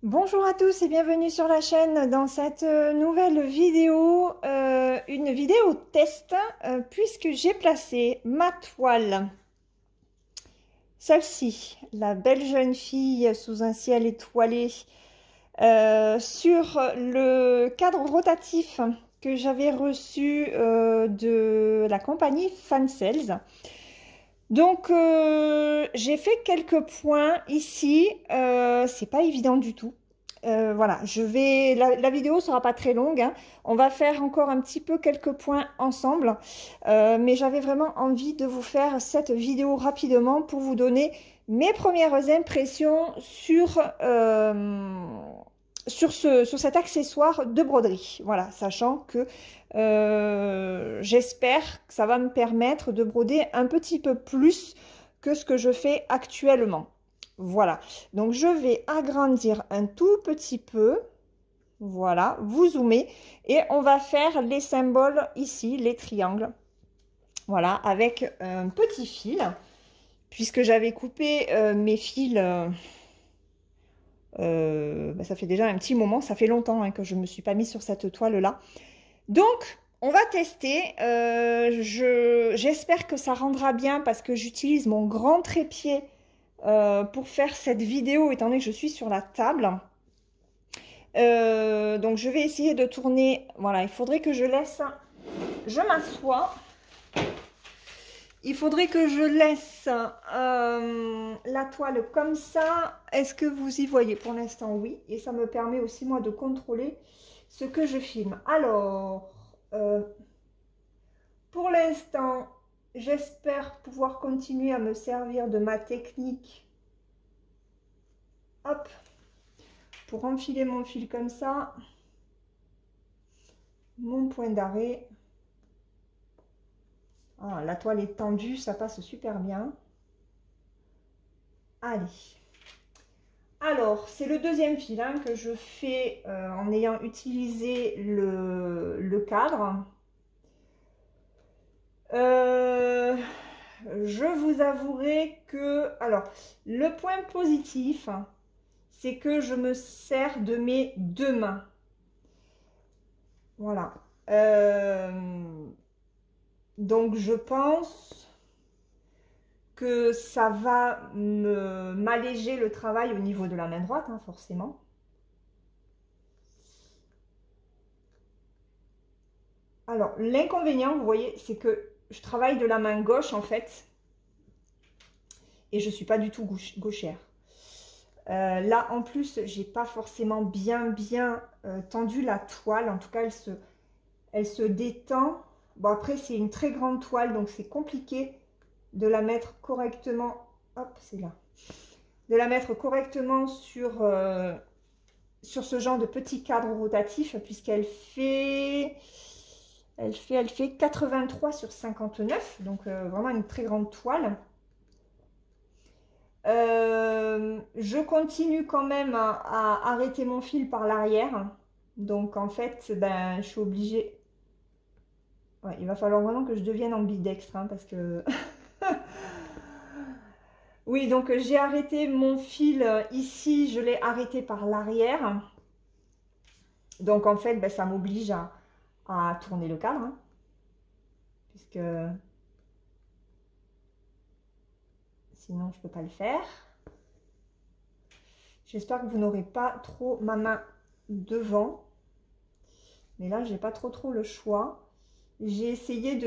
Bonjour à tous et bienvenue sur la chaîne dans cette nouvelle vidéo, une vidéo test, puisque j'ai placé ma toile, celle-ci, la belle jeune fille sous un ciel étoilé, sur le cadre rotatif que j'avais reçu de la compagnie Fansales. Donc j'ai fait quelques points ici, c'est pas évident du tout. Voilà, la vidéo sera pas très longue, hein. On va faire encore un petit peu quelques points ensemble, mais j'avais vraiment envie de vous faire cette vidéo rapidement pour vous donner mes premières impressions sur cet accessoire de broderie. Voilà, sachant que j'espère que ça va me permettre de broder un petit peu plus que ce que je fais actuellement. Voilà, donc je vais agrandir un tout petit peu. Voilà, vous zoomez et on va faire les symboles ici, les triangles. Voilà, avec un petit fil, puisque j'avais coupé mes fils. Ça fait déjà un petit moment, ça fait longtemps hein, que je ne me suis pas mise sur cette toile-là. Donc, on va tester. J'espère que ça rendra bien parce que j'utilise mon grand trépied pour faire cette vidéo, étant donné que je suis sur la table. Donc, je vais essayer de tourner. Voilà, il faudrait que je laisse... Je m'assois. Il faudrait que je laisse la toile comme ça. Est-ce que vous y voyez? Pour l'instant, oui. Et ça me permet aussi, moi, de contrôler ce que je filme. Alors, pour l'instant, j'espère pouvoir continuer à me servir de ma technique. Hop, pour enfiler mon fil comme ça. Mon point d'arrêt. Ah, la toile est tendue, ça passe super bien. Allez. Alors, c'est le deuxième fil hein, que je fais en ayant utilisé le cadre. Je vous avouerai que... Alors, le point positif, c'est que je me sers de mes deux mains. Voilà. Donc, je pense que ça va m'alléger le travail au niveau de la main droite, hein, forcément. Alors, l'inconvénient, vous voyez, c'est que je travaille de la main gauche, en fait, et je ne suis pas du tout gauchère. Là, en plus, j'ai pas forcément bien tendu la toile. En tout cas, elle se détend. Bon, après, c'est une très grande toile, donc c'est compliqué de la mettre correctement. Hop, c'est là. De la mettre correctement sur ce genre de petit cadre rotatif, puisqu'elle fait... Elle fait 83 sur 59, donc vraiment une très grande toile. Je continue quand même à arrêter mon fil par l'arrière. Donc en fait, ben, je suis obligée... Ouais, il va falloir vraiment que je devienne ambidextre, hein, parce que... Oui, donc j'ai arrêté mon fil ici, je l'ai arrêté par l'arrière. Donc en fait, ben, ça m'oblige à tourner le cadre, hein, puisque sinon je ne peux pas le faire. J'espère que vous n'aurez pas trop ma main devant. Mais là, j'ai pas trop le choix. J'ai essayé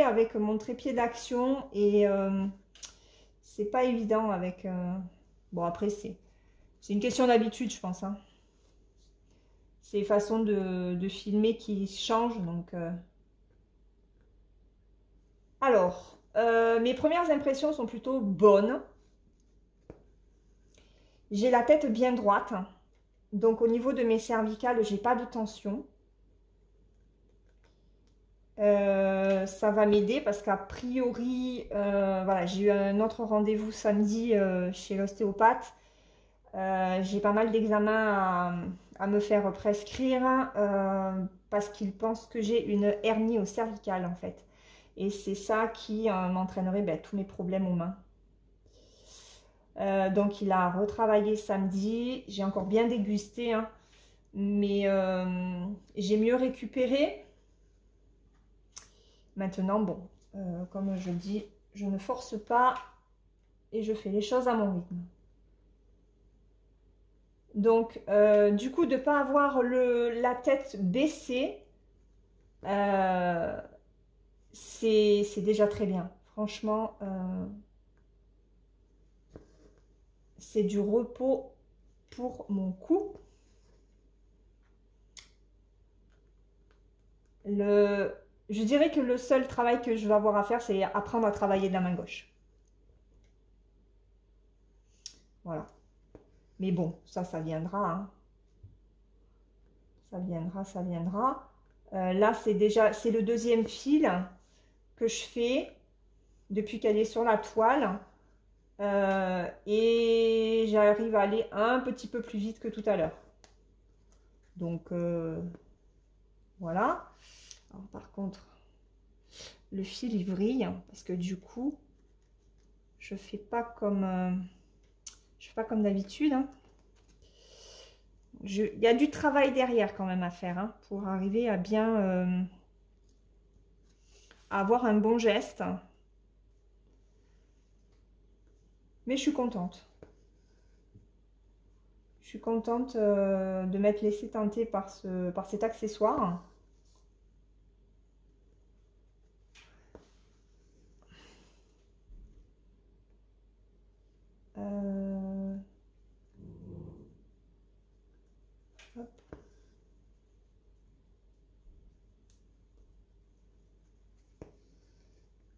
avec mon trépied d'action et c'est pas évident avec... Bon, après, c'est une question d'habitude, je pense, hein. C'est les façons de filmer qui changent, donc... Alors, mes premières impressions sont plutôt bonnes. J'ai la tête bien droite. Donc, au niveau de mes cervicales, j'ai pas de tension. Ça va m'aider parce qu'a priori, voilà, j'ai eu un autre rendez-vous samedi chez l'ostéopathe. J'ai pas mal d'examens à me faire prescrire parce qu'il pense que j'ai une hernie au cervical en fait. Et c'est ça qui m'entraînerait ben, tous mes problèmes aux mains. Donc il a retravaillé samedi. J'ai encore bien dégusté, hein, mais j'ai mieux récupéré. Maintenant, bon, comme je dis, je ne force pas et je fais les choses à mon rythme. Donc, du coup, de ne pas avoir la tête baissée, c'est déjà très bien. Franchement, c'est du repos pour mon cou. Je dirais que le seul travail que je vais avoir à faire, c'est apprendre à travailler de la main gauche. Voilà. Mais bon, ça viendra, hein. Ça viendra, ça viendra. Là, c'est le deuxième fil que je fais depuis qu'elle est sur la toile. Et j'arrive à aller un petit peu plus vite que tout à l'heure. Donc, voilà. Alors, par contre, le fil, il vrille parce que du coup, je fais pas comme d'habitude, hein. Il y a du travail derrière quand même à faire, hein, pour arriver à bien avoir un bon geste. Mais je suis contente. Je suis contente de m'être laissée tenter par cet accessoire.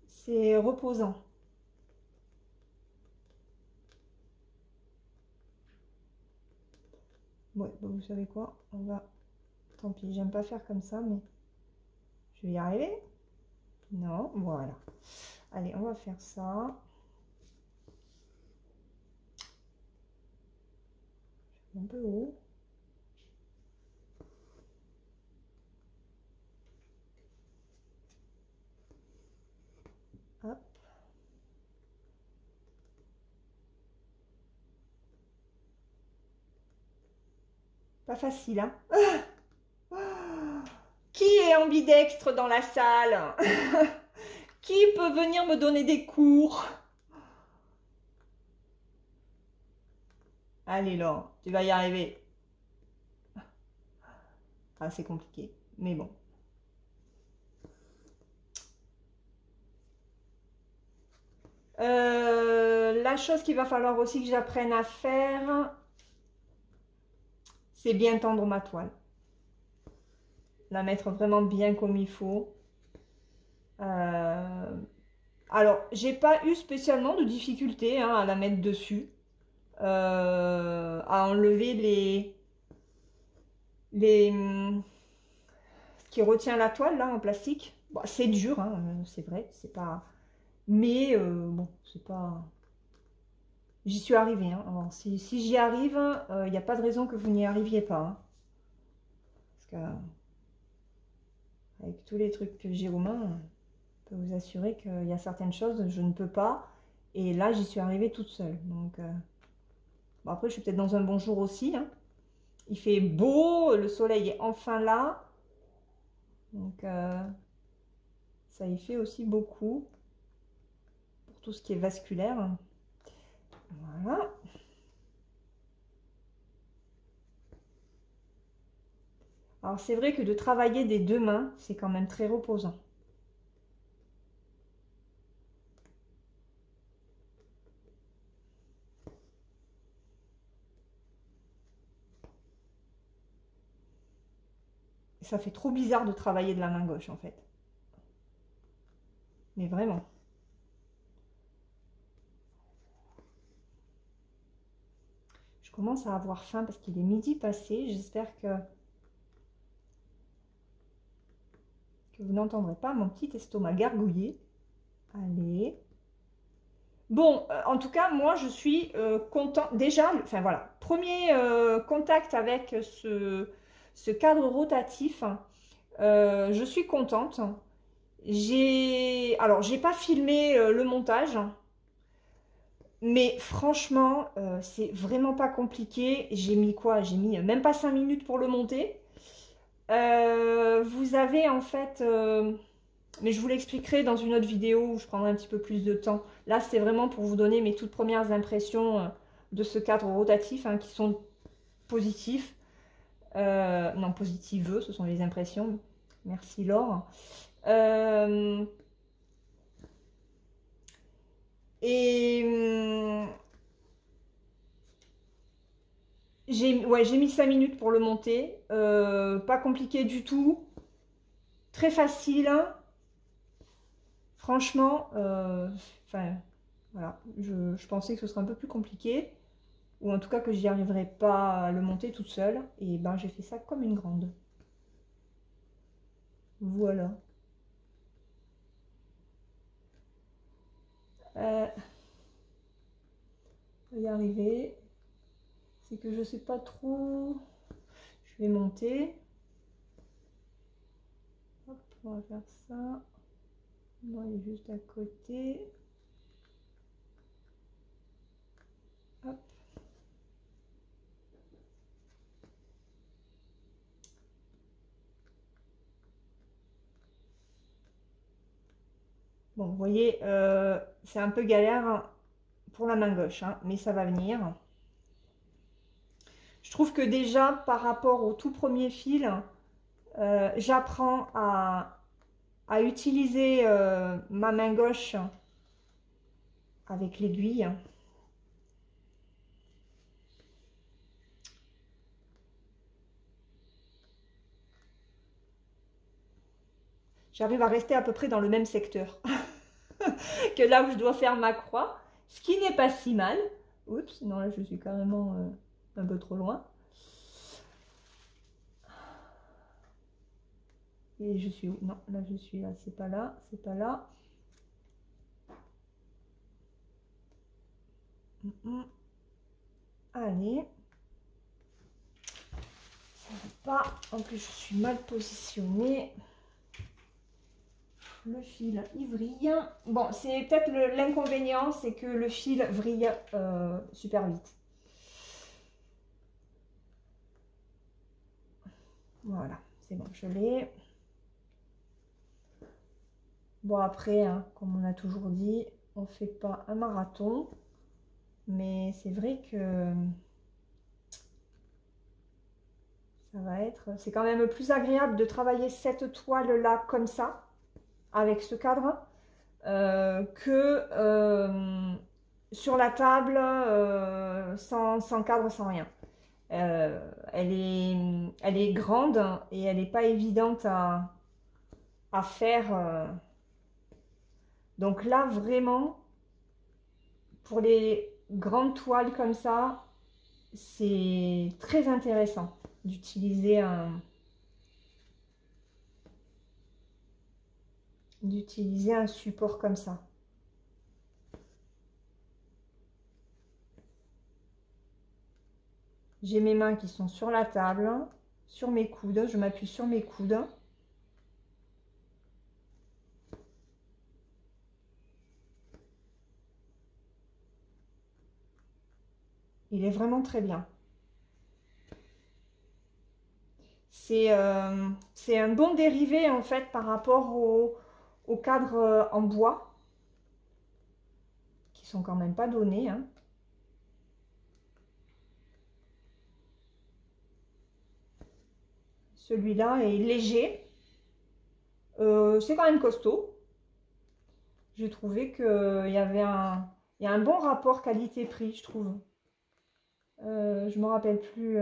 C'est reposant. Ouais, bah vous savez quoi, on va... Tant pis, j'aime pas faire comme ça, mais je vais y arriver. Non, voilà. Allez, on va faire ça. Un peu haut. Hop. Pas facile, hein. Qui est ambidextre dans la salle? Qui peut venir me donner des cours? Allez, Laure, tu vas y arriver. Ah, c'est compliqué, mais bon. La chose qu'il va falloir aussi que j'apprenne à faire, c'est bien tendre ma toile. La mettre vraiment bien comme il faut. Alors, j'ai pas eu spécialement de difficulté, hein, à la mettre dessus. À enlever ce qui retient la toile là en plastique. Bon, c'est dur, hein, c'est vrai, c'est pas... Mais bon, c'est pas... J'y suis arrivée, hein. Alors, si j'y arrive, il n'y a pas de raison que vous n'y arriviez pas, hein. Parce que avec tous les trucs que j'ai aux mains, je peux vous assurer qu'il y a certaines choses, je ne peux pas. Et là, j'y suis arrivée toute seule. Donc, bon, après, je suis peut-être dans un bon jour aussi, hein. Il fait beau, le soleil est enfin là. Donc, ça y fait aussi beaucoup pour tout ce qui est vasculaire. Voilà. Alors, c'est vrai que de travailler des deux mains, c'est quand même très reposant. Ça fait trop bizarre de travailler de la main gauche, en fait. Mais vraiment. Je commence à avoir faim parce qu'il est midi passé. J'espère que vous n'entendrez pas mon petit estomac gargouiller. Allez. Bon, en tout cas, moi, je suis contente. Déjà, enfin voilà, premier contact avec ce cadre rotatif. Je suis contente. Alors, j'ai pas filmé le montage. Mais franchement, c'est vraiment pas compliqué. J'ai mis quoi? J'ai mis même pas 5 minutes pour le monter. Vous avez en fait... mais je vous l'expliquerai dans une autre vidéo où je prendrai un petit peu plus de temps. Là, c'est vraiment pour vous donner mes toutes premières impressions de ce cadre rotatif, hein, qui sont positifs. Non, positives, ce sont les impressions. Merci Laure. Et j'ai mis 5 minutes pour le monter. Pas compliqué du tout. Très facile, hein. Franchement, enfin, voilà. Je pensais que ce serait un peu plus compliqué. Ou en tout cas que j'y arriverais pas à le monter toute seule. Et ben j'ai fait ça comme une grande. Voilà. On va y arriver. C'est que je sais pas trop. Je vais monter. Hop, on va faire ça. On va aller juste à côté. Hop. Bon, vous voyez, c'est un peu galère pour la main gauche, hein, mais ça va venir. Je trouve que déjà, par rapport au tout premier fil, j'apprends à utiliser ma main gauche avec l'aiguille. J'arrive à rester à peu près dans le même secteur que là où je dois faire ma croix, ce qui n'est pas si mal. Oups, non, là je suis carrément un peu trop loin. Et je suis où? Non, là je suis là, c'est pas là, c'est pas là. Allez. Ça va pas. En plus, je suis mal positionnée. Le fil, il vrille. Bon, c'est peut-être l'inconvénient, c'est que le fil vrille super vite. Voilà, c'est bon, je l'ai. Bon, après, hein, comme on a toujours dit, on ne fait pas un marathon. Mais c'est vrai que ça va être... C'est quand même plus agréable de travailler cette toile-là comme ça, avec ce cadre, que sur la table, sans cadre, sans rien. Elle est grande et elle n'est pas évidente à faire. Donc là, vraiment, pour les grandes toiles comme ça, c'est très intéressant d'utiliser un support comme ça. J'ai mes mains qui sont sur la table, sur mes coudes, je m'appuie sur mes coudes. Il est vraiment très bien. C'est un bon dérivé en fait par rapport au cadre en bois, qui sont quand même pas donnés, hein. Celui-là est léger. C'est quand même costaud. J'ai trouvé qu'il y avait il y a un bon rapport qualité-prix, je trouve. Je ne me rappelle plus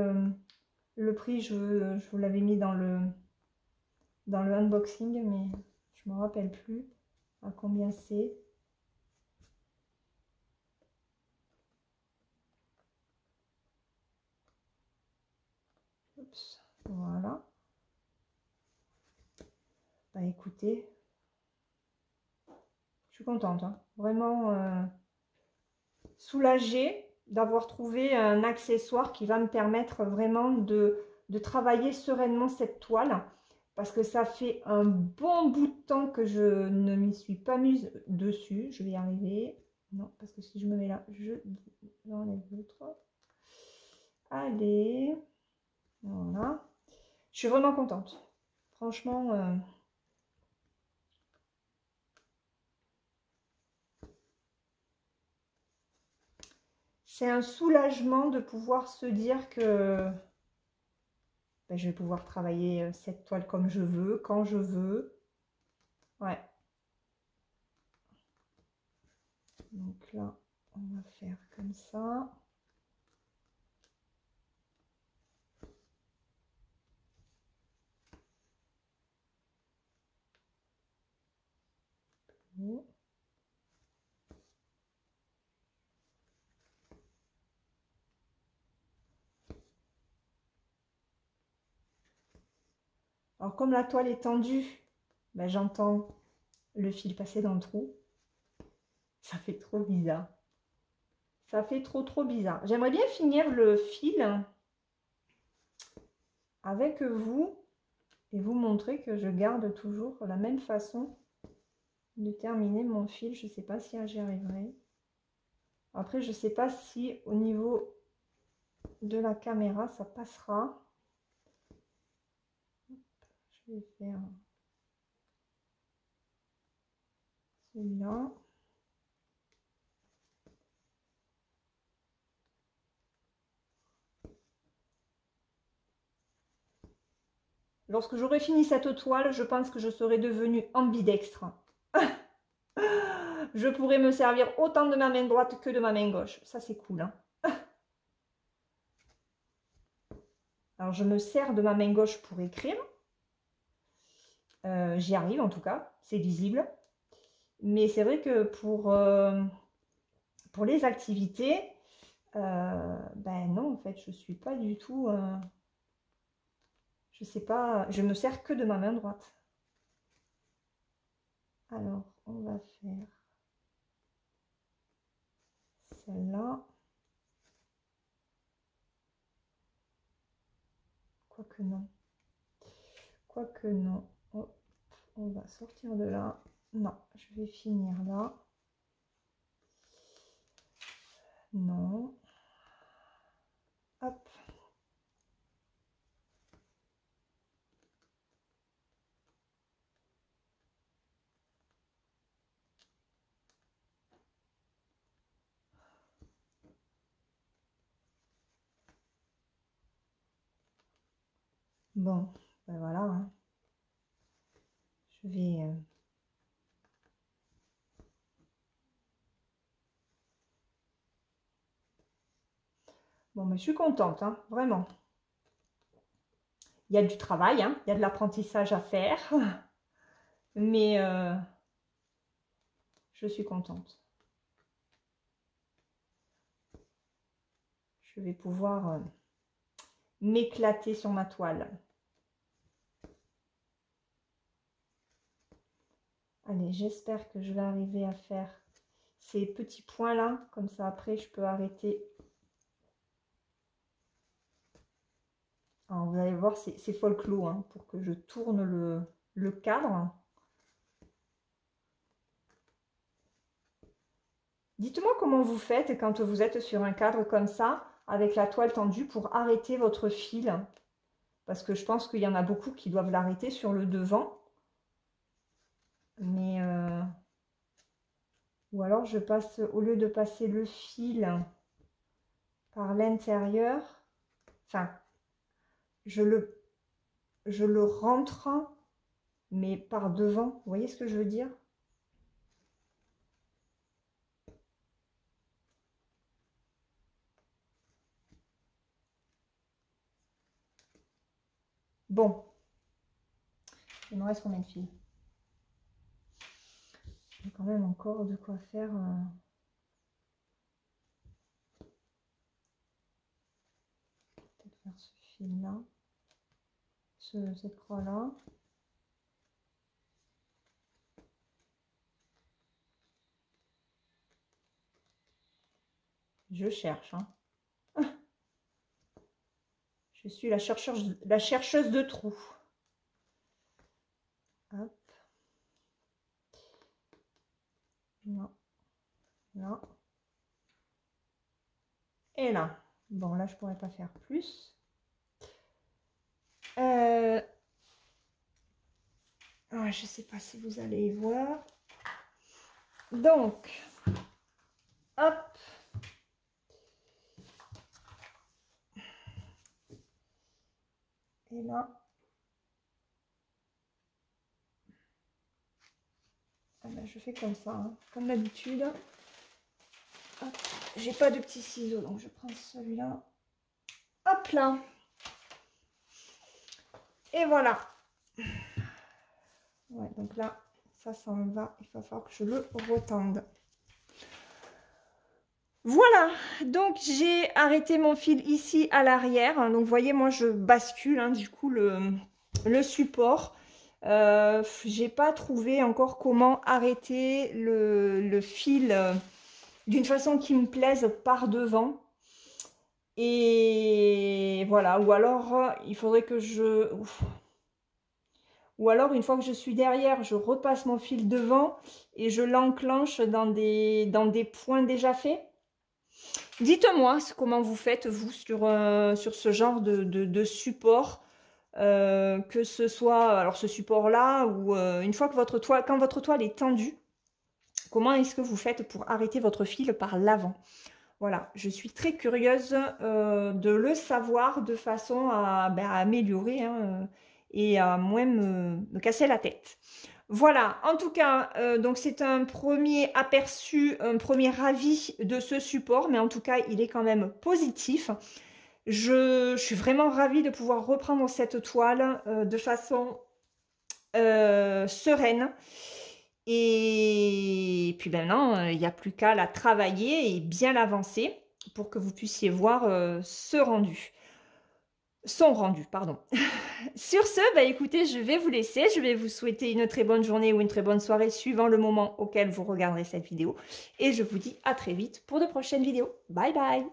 le prix, je vous l'avais mis dans le unboxing, mais je ne me rappelle plus à combien c'est. Oups, voilà. Bah écoutez, je suis contente, hein. Vraiment soulagée d'avoir trouvé un accessoire qui va me permettre vraiment de travailler sereinement cette toile, parce que ça fait un bon bout de temps que je ne m'y suis pas mise dessus. Je vais y arriver. Non, parce que si je me mets là, j'enlève l'autre. Allez. Voilà. Je suis vraiment contente. Franchement, c'est un soulagement de pouvoir se dire que ben, je vais pouvoir travailler cette toile comme je veux, quand je veux. Ouais. Donc là, on va faire comme ça. Alors comme la toile est tendue, ben, j'entends le fil passer dans le trou. Ça fait trop bizarre. Ça fait trop bizarre. J'aimerais bien finir le fil avec vous et vous montrer que je garde toujours la même façon de terminer mon fil. Je ne sais pas si j'y arriverai. Après, je ne sais pas si au niveau de la caméra, ça passera. Je vais faire celui-là. Lorsque j'aurai fini cette toile, je pense que je serai devenue ambidextre. Je pourrais me servir autant de ma main droite que de ma main gauche. Ça, c'est cool. Hein. Alors, je me sers de ma main gauche pour écrire. J'y arrive en tout cas, c'est lisible. Mais c'est vrai que pour les activités, ben non, en fait, je suis pas du tout... je sais pas, je me sers que de ma main droite. Alors, on va faire celle-là. Quoique non. Quoique non. Hop, on va sortir de là. Non, je vais finir là. Non. Hop. Bon, ben voilà. Hein. Je vais... Bon, mais je suis contente, hein, vraiment. Il y a du travail, hein, il y a de l'apprentissage à faire. Mais je suis contente. Je vais pouvoir m'éclater sur ma toile. Allez, j'espère que je vais arriver à faire ces petits points là. Comme ça, après, je peux arrêter. Alors, vous allez voir, c'est folklore hein, pour que je tourne le cadre. Dites-moi comment vous faites quand vous êtes sur un cadre comme ça, avec la toile tendue, pour arrêter votre fil. Parce que je pense qu'il y en a beaucoup qui doivent l'arrêter sur le devant. Mais... ou alors je passe, au lieu de passer le fil par l'intérieur, enfin, je le rentre, mais par devant. Vous voyez ce que je veux dire? Bon, il me reste combien de fils? J'ai quand même encore de quoi faire. Peut-être faire ce fil-là, cette croix-là. Je cherche. Hein. Je suis la chercheuse de trous. Hop. Non. Là. Et là. Bon, là, je pourrais pas faire plus. Je sais pas si vous allez y voir. Donc, hop. Et là. Je fais comme ça, hein, comme d'habitude. J'ai pas de petits ciseaux, donc je prends celui-là. Hop là. Et voilà. Ouais, donc là, ça s'en va. Il va falloir que je le retende. Voilà, donc j'ai arrêté mon fil ici à l'arrière. Donc vous voyez, moi je bascule du coup le support. J'ai pas trouvé encore comment arrêter le fil d'une façon qui me plaise par devant. Et voilà, ou alors il faudrait que je... Ou alors une fois que je suis derrière, je repasse mon fil devant et je l'enclenche dans des points déjà faits. Dites-moi comment vous faites, vous, sur ce genre de support, que ce soit, alors ce support-là, ou une fois que quand votre toile est tendue, comment est-ce que vous faites pour arrêter votre fil par l'avant? Voilà, je suis très curieuse de le savoir de façon à améliorer et à moins me casser la tête. Voilà, en tout cas, donc c'est un premier aperçu, un premier avis de ce support, mais en tout cas, il est quand même positif. Je suis vraiment ravie de pouvoir reprendre cette toile de façon sereine. Et puis maintenant, il n'y a plus qu'à la travailler et bien l'avancer pour que vous puissiez voir son rendu, pardon. Sur ce, écoutez, je vais vous laisser. Je vais vous souhaiter une très bonne journée ou une très bonne soirée suivant le moment auquel vous regarderez cette vidéo. Et je vous dis à très vite pour de prochaines vidéos. Bye bye!